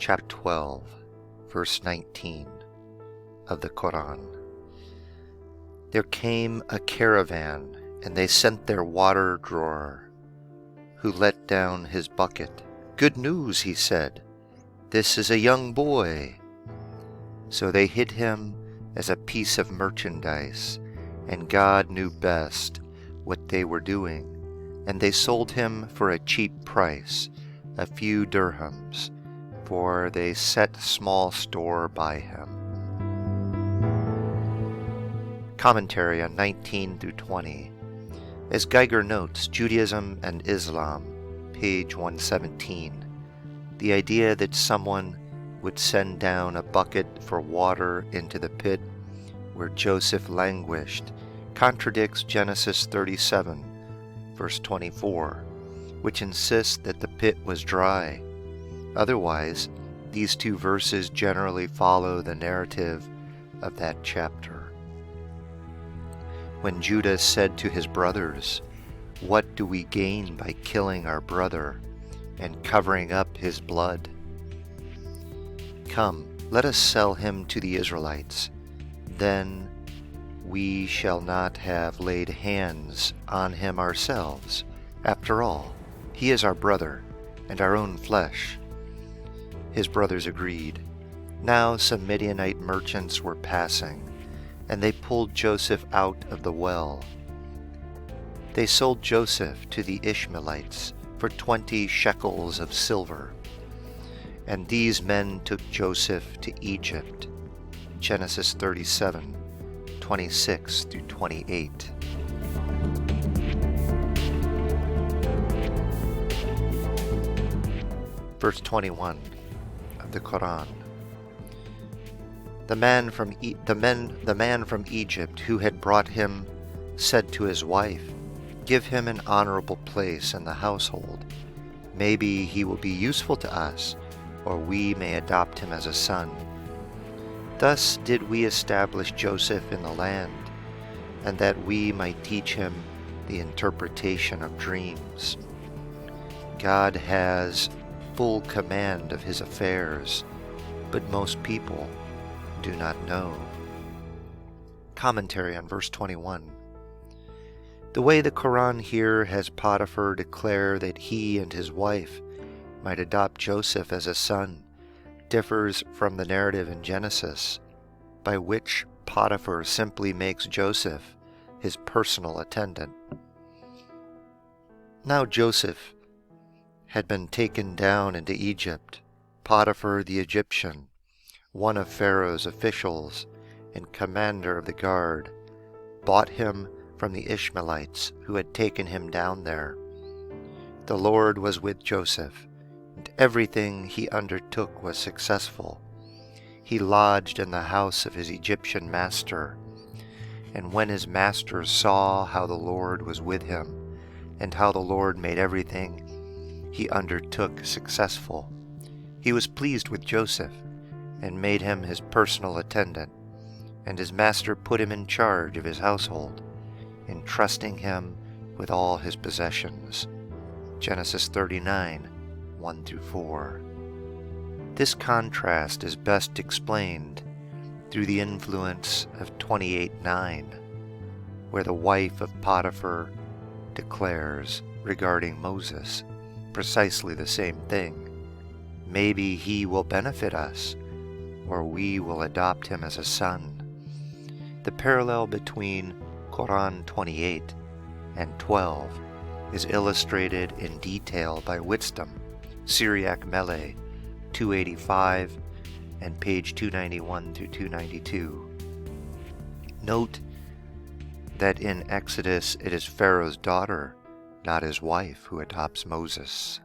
chapter 12, verse 19 of the Qur'an. There came a caravan, and they sent their water drawer, who let down his bucket. "Good news," he said, "this is a young boy." So they hid him as a piece of merchandise, and God knew best what they were doing, and they sold him for a cheap price, a few dirhams, for they set small store by him. Commentary on 19 through 20. As Geiger notes, Judaism and Islam, page 117, the idea that someone would send down a bucket for water into the pit where Joseph languished contradicts Genesis 37, verse 24, which insists that the pit was dry. Otherwise, these two verses generally follow the narrative of that chapter. When Judah said to his brothers, "What do we gain by killing our brother and covering up his blood? Come, let us sell him to the Israelites. Then we shall not have laid hands on him ourselves. After all, he is our brother and our own flesh." His brothers agreed. Now some Midianite merchants were passing, and they pulled Joseph out of the well. They sold Joseph to the Ishmaelites for 20 shekels of silver. And these men took Joseph to Egypt. Genesis 37, 26 through 28. Verse 21 of the Qur'an. The man from Egypt who had brought him said to his wife, "Give him an honorable place in the household. Maybe he will be useful to us, or we may adopt him as a son." Thus did we establish Joseph in the land, and that we might teach him the interpretation of dreams. God has full command of his affairs, but most people do not know. Commentary on verse 21. The way the Quran here has Potiphar declare that he and his wife might adopt Joseph as a son differs from the narrative in Genesis, by which Potiphar simply makes Joseph his personal attendant. Now Joseph had been taken down into Egypt. Potiphar the Egyptian, one of Pharaoh's officials and commander of the guard, bought him from the Ishmaelites who had taken him down there. The Lord was with Joseph, and everything he undertook was successful. He lodged in the house of his Egyptian master, and when his master saw how the Lord was with him, and how the Lord made everything he undertook successful, he was pleased with Joseph, and made him his personal attendant, and his master put him in charge of his household, entrusting him with all his possessions. Genesis 39, 1 through 4. This contrast is best explained through the influence of 28:9, where the wife of Potiphar declares regarding Moses precisely the same thing. Maybe he will benefit us, or we will adopt him as a son. The parallel between Quran 28 and 12 is illustrated in detail by Wisdom, Syriac Mele, 285, and page 291 through 292. Note that in Exodus it is Pharaoh's daughter, not his wife, who adopts Moses.